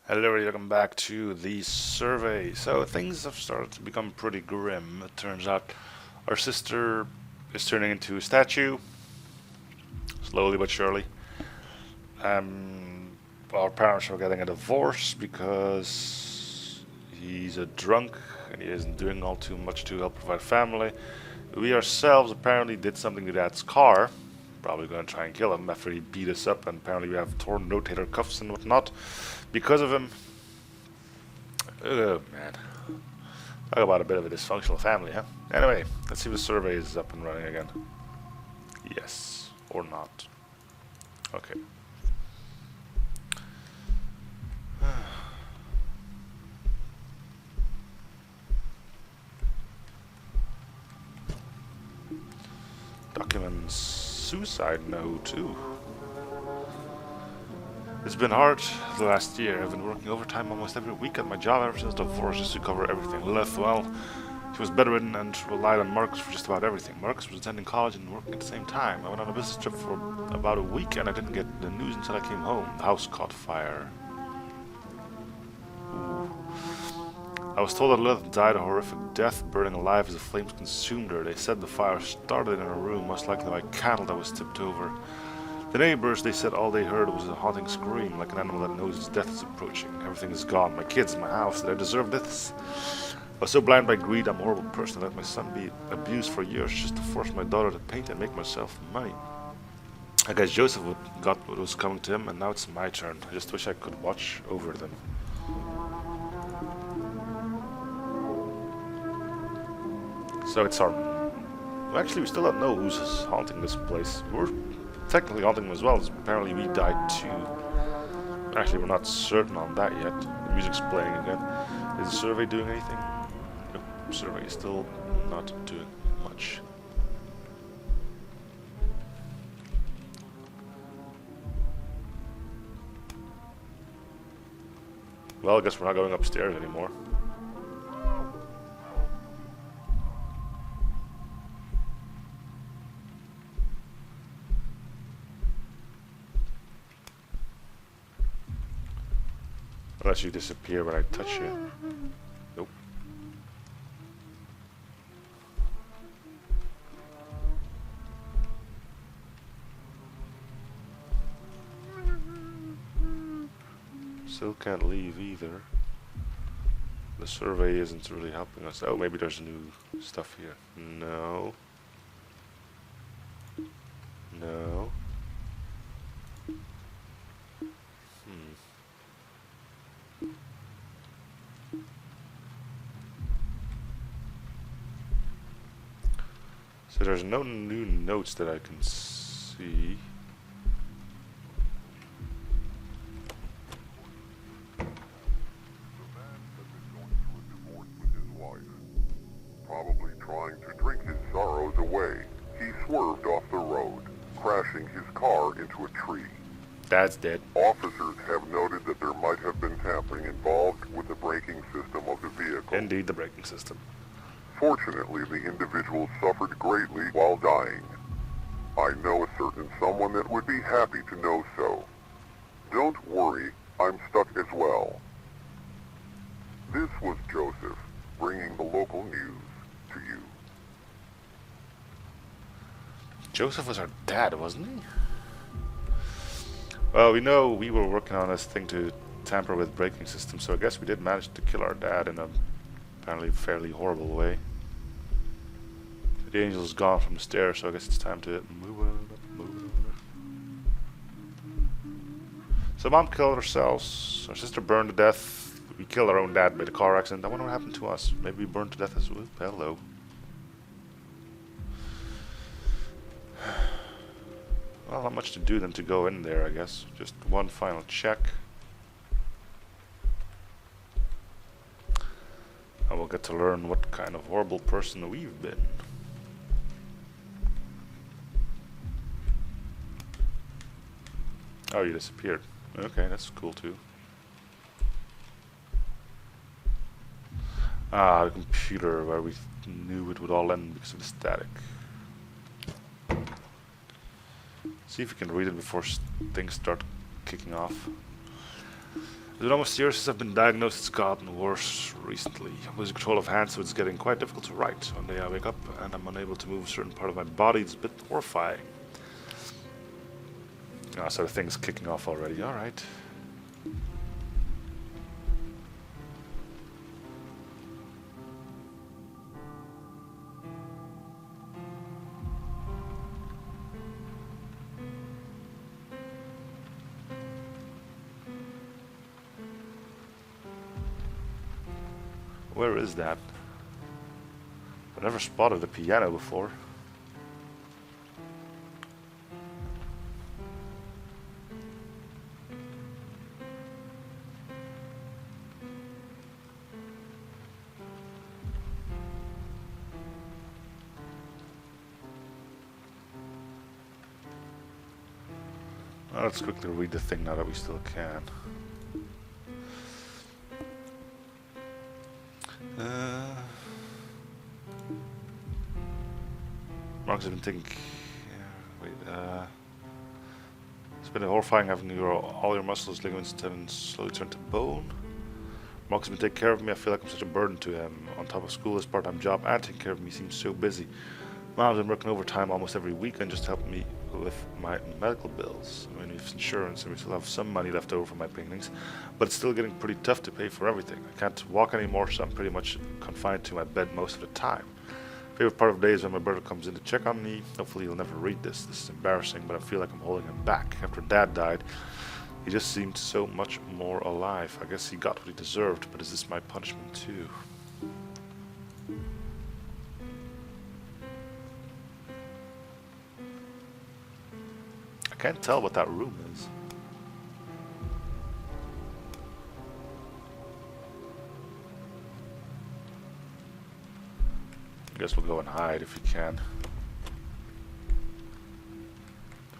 Hello everybody, welcome back to the survey. So things have started to become pretty grim. It turns out our sister is turning into a statue, slowly but surely. Um, our parents are getting a divorce because he's a drunk and he isn't doing all too much to help provide family. We ourselves apparently did something to Dad's car. Probably going to try and kill him after he beat us up, and apparently we have torn rotator cuffs and whatnot because of him. Oh man. Talk about a bit of a dysfunctional family, huh? Anyway, let's see if the survey is up and running again. Yes. Or not. Okay. Documents. Suicide note, too. It's been hard the last year. I've been working overtime almost every week at my job ever since the divorce just to cover everything. Lilith, well, she was bedridden and relied on Marcus for just about everything. Marcus was attending college and working at the same time. I went on a business trip for about a week and I didn't get the news until I came home. The house caught fire. Ooh. I was told that Lilith died a horrific death, burning alive as the flames consumed her. They said the fire started in her room, most likely by cattle that was tipped over. The neighbors, they said all they heard was a haunting scream, like an animal that knows its death is approaching. Everything is gone. My kids, my house. Did I deserve this? I was so blind by greed, I'm a horrible person. I let my son be abused for years just to force my daughter to paint and make myself money. I guess Joseph got what was coming to him, and now it's my turn. I just wish I could watch over them. So it's our... Well, actually, we still don't know who's haunting this place. We're technically haunting them as well, as apparently we died too. Actually, we're not certain on that yet. The music's playing again. Is the survey doing anything? Nope, survey is still not doing much. Well, I guess we're not going upstairs anymore. Unless you disappear when I touch you. Nope. Still can't leave either. The survey isn't really helping us. Oh, maybe there's new stuff here. No. No. So there's no new notes that I can see. Probably trying to drink his sorrows away. He swerved off the road, crashing his car into a tree. Dad's dead. Officers have noted that there might have been tampering involved with the braking system of the vehicle. Indeed, the braking system. Fortunately, the individual suffered greatly while dying. I know a certain someone that would be happy to know so. Don't worry, I'm stuck as well. This was Joseph, bringing the local news to you. Joseph was our dad, wasn't he? Well, we know we were working on this thing to tamper with braking systems, so I guess we did manage to kill our dad in a apparently fairly horrible way. The angel's gone from the stairs, so I guess it's time to move on up, move on up. So Mom killed herself, our sister burned to death, we killed our own dad by the car accident. I wonder what happened to us. Maybe we burned to death as well. Hello. Well, not much to do than to go in there, I guess. Just one final check. And we'll get to learn what kind of horrible person we've been. Oh, you disappeared. Okay, that's cool too. Ah, the computer where we knew it would all end because of the static. See if we can read it before things start kicking off. It's been almost a year since I've been diagnosed. It's gotten worse recently. I'm losing control of hands, so it's getting quite difficult to write. One day I wake up and I'm unable to move a certain part of my body. It's a bit horrifying. Ah, so the thing's kicking off already. Alright. Where is that? I've never spotted a piano before. Well, let's quickly read the thing now that we still can. Marcus has been thinking. It's been horrifying having all your muscles, ligaments, tendons slowly turn to bone. Marcus has been taking care of me. I feel like I'm such a burden to him. On top of school, his part-time job, and taking care of me seems so busy. Mom's been working overtime almost every weekend just to help me with my medical bills. I mean, we have insurance and we still have some money left over for my paintings, but it's still getting pretty tough to pay for everything. I can't walk anymore, so I'm pretty much confined to my bed most of the time. Favorite part of the day is when my brother comes in to check on me. Hopefully he'll never read this. This is embarrassing, but I feel like I'm holding him back. After Dad died, he just seemed so much more alive. I guess he got what he deserved, but is this my punishment too? I can't tell what that room is. I guess we'll go and hide if we can.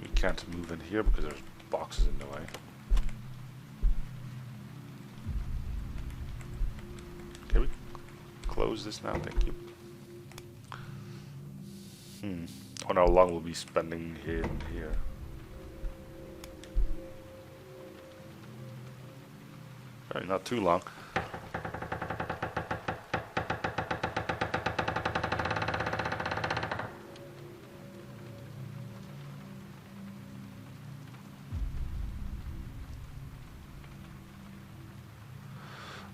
We can't move in here because there's boxes in the way. Can we close this now? Thank you. I wonder how long we'll be spending in here. Alright, not too long.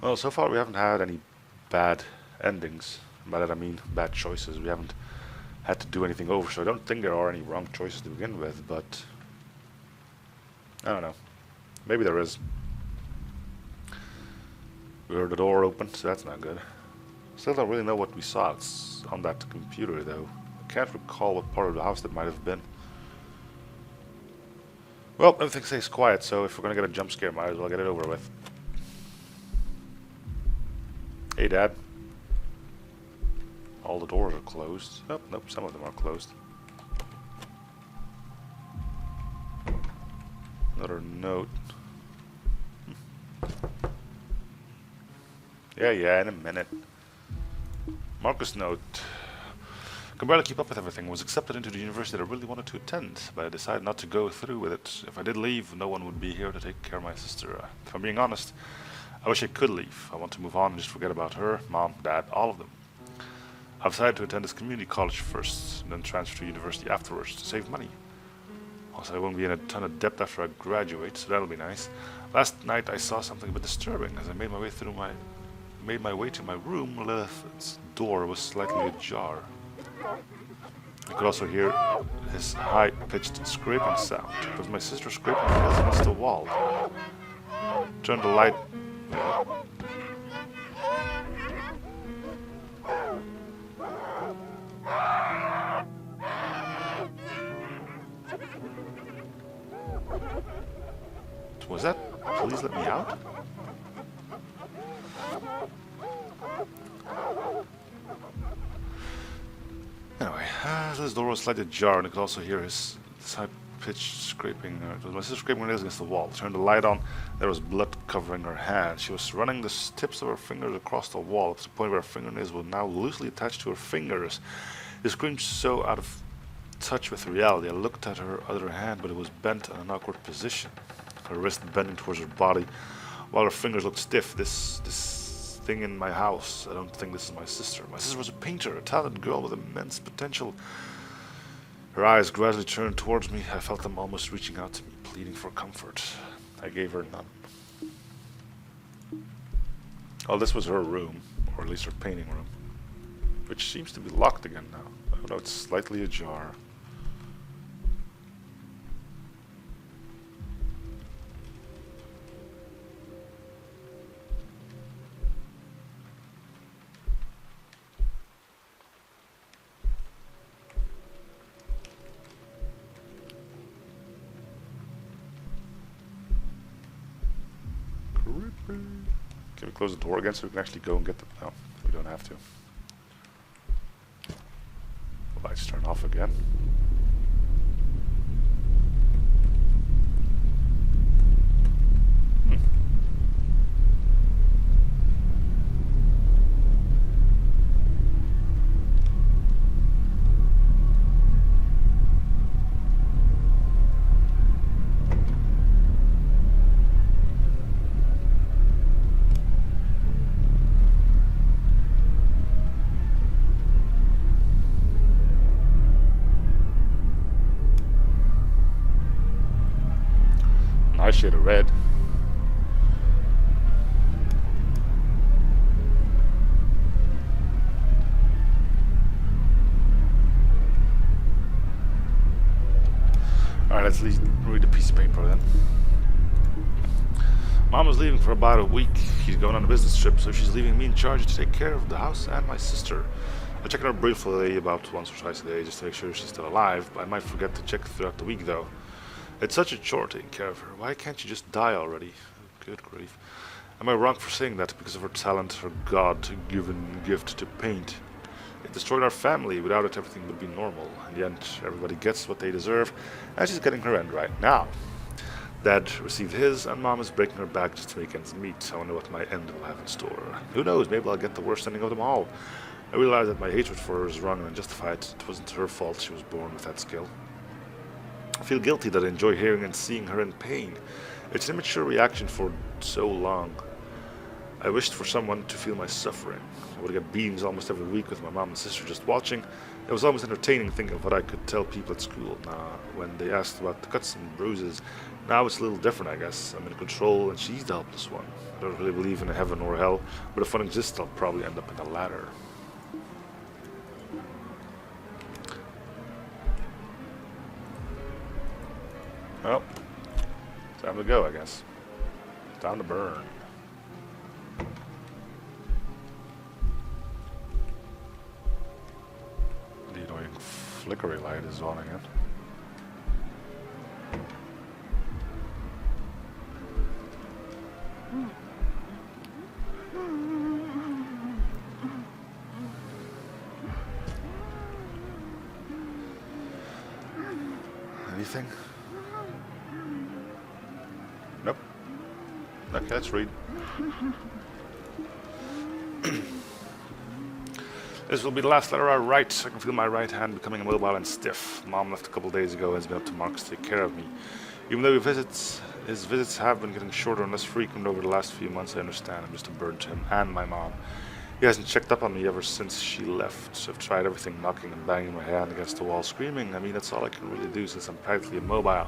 Well, so far we haven't had any bad endings. By that I mean bad choices. We haven't had to do anything over, so I don't think there are any wrong choices to begin with, but I don't know. Maybe there is. We heard the door open, so that's not good. Still don't really know what we saw on that computer, though. I can't recall what part of the house that might have been. Well, everything stays quiet, so if we're gonna get a jump scare, might as well get it over with. Hey, Dad. All the doors are closed. Oh, nope, some of them are closed. Another note. Yeah, in a minute. Marcus note. Can barely keep up with everything. Was accepted into the university that I really wanted to attend, but I decided not to go through with it. If I did leave, no one would be here to take care of my sister. If I'm being honest, I wish I could leave. I want to move on and just forget about her, Mom, Dad, all of them. I've decided to attend this community college first, and then transfer to university afterwards to save money. Also, I won't be in a ton of debt after I graduate, so that'll be nice. Last night I saw something a bit disturbing. As I made my way to my room, Lilith's door was slightly ajar. I could also hear his high-pitched scraping sound. It was my sister scraping her nails against the wall. Turned the light. Was that? Please let me out? Anyway, this door was slightly ajar, and I could also hear his high-pitched scraping. It was my sister scraping her nails against the wall. Turned the light on. There was blood covering her hand. She was running the tips of her fingers across the wall to the point where her fingernails were now loosely attached to her fingers. It screamed so out of touch with reality. I looked at her other hand, but it was bent in an awkward position. Her wrist bending towards her body, while her fingers looked stiff. This thing in my house. I don't think this is my sister. My sister was a painter, a talented girl with immense potential. Her eyes gradually turned towards me. I felt them almost reaching out to me, pleading for comfort. I gave her none. Oh, this was her room, or at least her painting room, which seems to be locked again now. Oh no, it's slightly ajar. Can we close the door again so we can actually go and get the... No, we don't have to. The lights turn off again. Nice shade of red. Alright, let's read the piece of paper then. Mom was leaving for about a week. She's going on a business trip, so she's leaving me in charge to take care of the house and my sister. I check on her briefly about once or twice a day just to make sure she's still alive. I might forget to check throughout the week though. It's such a chore taking care of her. Why can't she just die already? Good grief. Am I wrong for saying that because of her talent, her God-given gift to paint? It destroyed our family. Without it, everything would be normal. In the end, everybody gets what they deserve, and she's getting her end right now. Dad received his, and Mom is breaking her back just to make ends meet. I wonder what my end will have in store. Who knows, maybe I'll get the worst ending of them all. I realize that my hatred for her is wrong and unjustified. It wasn't her fault she was born with that skill. I feel guilty that I enjoy hearing and seeing her in pain. It's an immature reaction for so long. I wished for someone to feel my suffering. I would get beatings almost every week with my mom and sister just watching. It was almost entertaining thinking of what I could tell people at school. Now, when they asked about the cuts and bruises, now it's a little different, I guess. I'm in control and she's the helpless one. I don't really believe in a heaven or hell, but if one exists, I'll probably end up in the latter. Well, time to go, I guess. Time to burn. The annoying flickery light is on again. Anything? Nope. Okay, let's read. This will be the last letter I write. I can feel my right hand becoming immobile and stiff. Mom left a couple of days ago and has been up to Mark's to take care of me. Even though his visits have been getting shorter and less frequent over the last few months, I understand. I'm just a burden to him and my mom. He hasn't checked up on me ever since she left. I've tried everything, knocking and banging my hand against the wall, screaming. I mean, that's all I can really do since I'm practically immobile.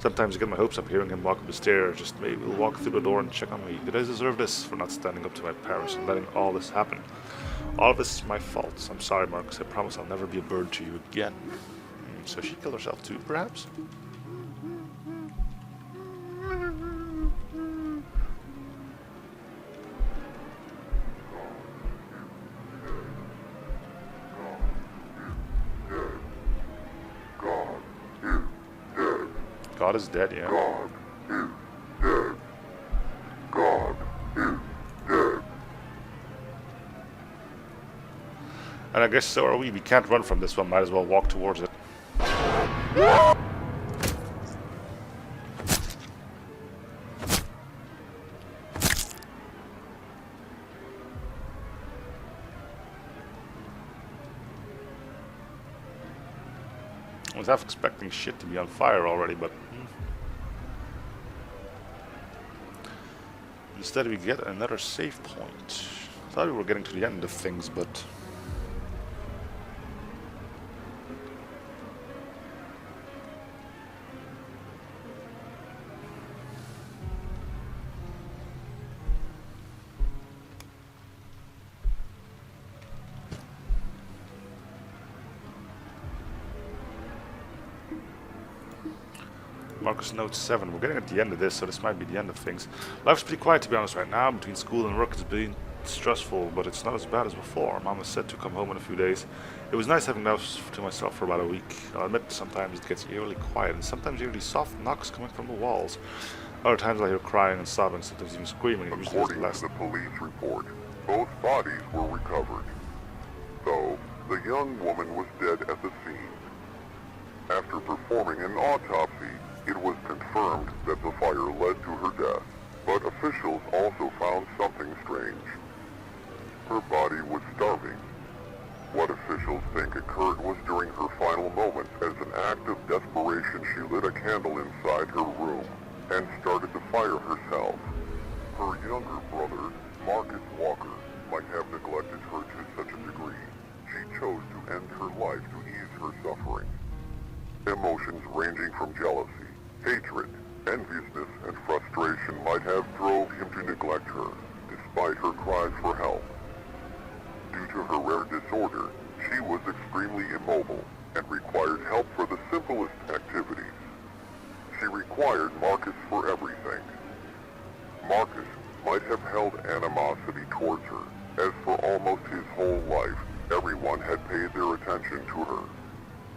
Sometimes I get my hopes up hearing him walk up the stairs. Just maybe he'll walk through the door and check on me. Did I deserve this for not standing up to my parents and letting all this happen? All of this is my fault. I'm sorry, Marcus. I promise I'll never be a burden to you again. So she killed herself too, perhaps? God is dead, yeah. God is dead. God is dead. And I guess so are we. We can't run from this one. Might as well walk towards it. I was half expecting shit to be on fire already, but... Instead we get another save point. I thought we were getting to the end of things, but... Marcus Note 7. We're getting at the end of this, so this might be the end of things. Life's pretty quiet, to be honest, right now. Between school and work, it's been stressful, but it's not as bad as before. Mom is set to come home in a few days. It was nice having the house to myself for about a week. I'll admit, sometimes it gets eerily quiet, and sometimes eerily soft knocks coming from the walls. Other times I hear crying and sobbing, sometimes even screaming. It usually is According less. to the police report, both bodies were recovered, though the young woman was dead at the scene. After performing an autopsy, it was confirmed that the fire led to her death, but officials also found something strange. Her body was starving. What officials think occurred was during her final moments. As an act of desperation, she lit a candle inside her room and started to fire herself. Her younger brother, Marcus Walker, might have neglected her to such a degree. She chose to end her life to ease her suffering. Emotions ranging from jealousy, hatred, enviousness, and frustration might have drove him to neglect her, despite her cries for help. Due to her rare disorder, she was extremely immobile and required help for the simplest activities. She required Marcus for everything. Marcus might have held animosity towards her, as for almost his whole life, everyone had paid their attention to her.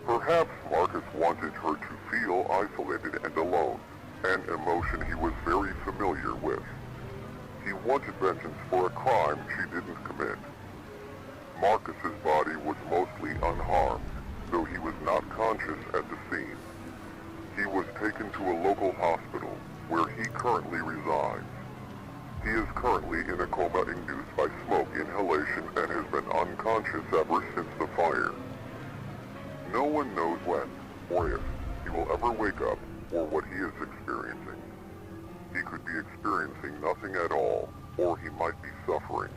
Perhaps Marcus wanted her to feel isolated and alone, an emotion he was very familiar with. He wanted vengeance for a crime she didn't commit. Marcus's body was mostly unharmed, though he was not conscious at the scene. He was taken to a local hospital, where he currently resides. He is currently in a coma induced by smoke inhalation and has been unconscious ever since the fire. No one knows when, or if, he will ever wake up, or what he is experiencing. He could be experiencing nothing at all, or he might be suffering.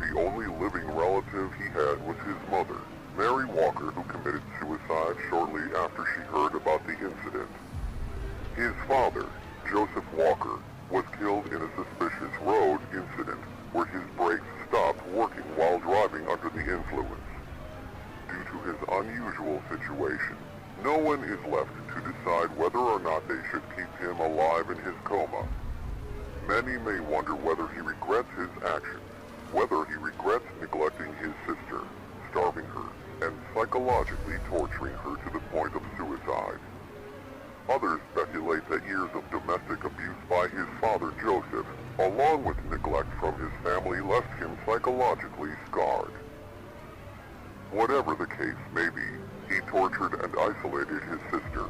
The only living relative he had was his mother, Mary Walker, who committed suicide shortly after she heard about the incident. His father, Joseph Walker, was killed in a suspicious road incident where his brakes stopped working while driving under the influence. Due to his unusual situation, no one is left to decide whether or not they should keep him alive in his coma. Many may wonder whether he regrets his actions, whether he regrets neglecting his sister, starving her, and psychologically torturing her to the point of suicide. Others speculate that years of domestic abuse by his father Joseph, along with neglect from his family, left him psychologically scarred. Whatever the case may be, he tortured and isolated his sister.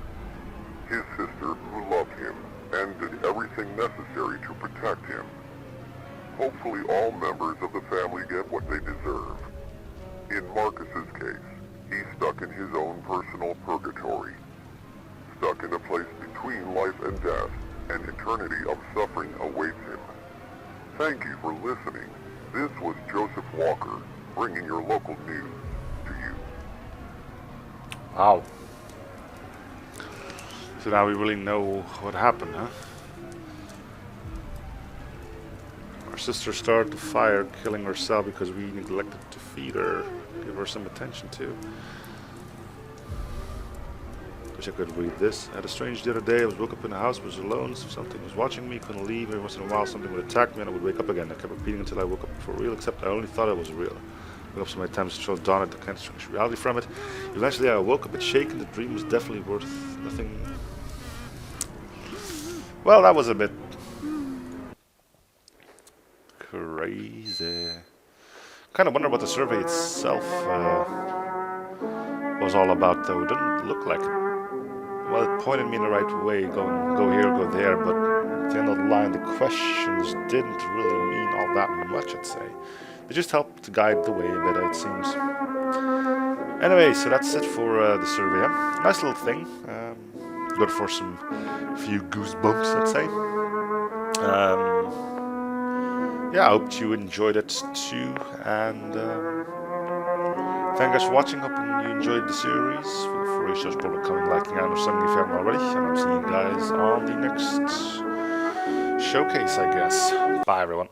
His sister who loved him and did everything necessary to protect him. Hopefully all members of the family get what they deserve. In Marcus's case, he's stuck in his own personal purgatory. Stuck in a place between life and death, an eternity of suffering awaits him. Thank you for listening. This was Joseph Walker, bringing your local news to you. Wow. So now we really know what happened, huh? Our sister started the fire, killing herself because we neglected to feed her, give her some attention to. Wish I could read this. I had a strange the other day. I woke up in the house, was alone, something was watching me, couldn't leave. Every once in a while something would attack me and I would wake up again. I kept repeating until I woke up for real, except I only thought it was real. I woke up so many times to show Donna the kind of strange reality from it. Eventually I woke up a bit shaken. The dream was definitely worth nothing. Well, that was a bit crazy. Kind of wonder what the survey itself was all about, though. It didn't look like it. Well, it pointed me in the right way, go here, go there, but at the end of the line, the questions didn't really mean all that much, I'd say. They just helped to guide the way a bit, it seems. Anyway, so that's it for the survey. Nice little thing. Good for some few goosebumps, I'd say. yeah, I hope you enjoyed it too, and thank you guys for watching. Hope you enjoyed the series. Feel free to support coming, liking, and something if you haven't already. And I'll see you guys on the next showcase, I guess. Bye, everyone.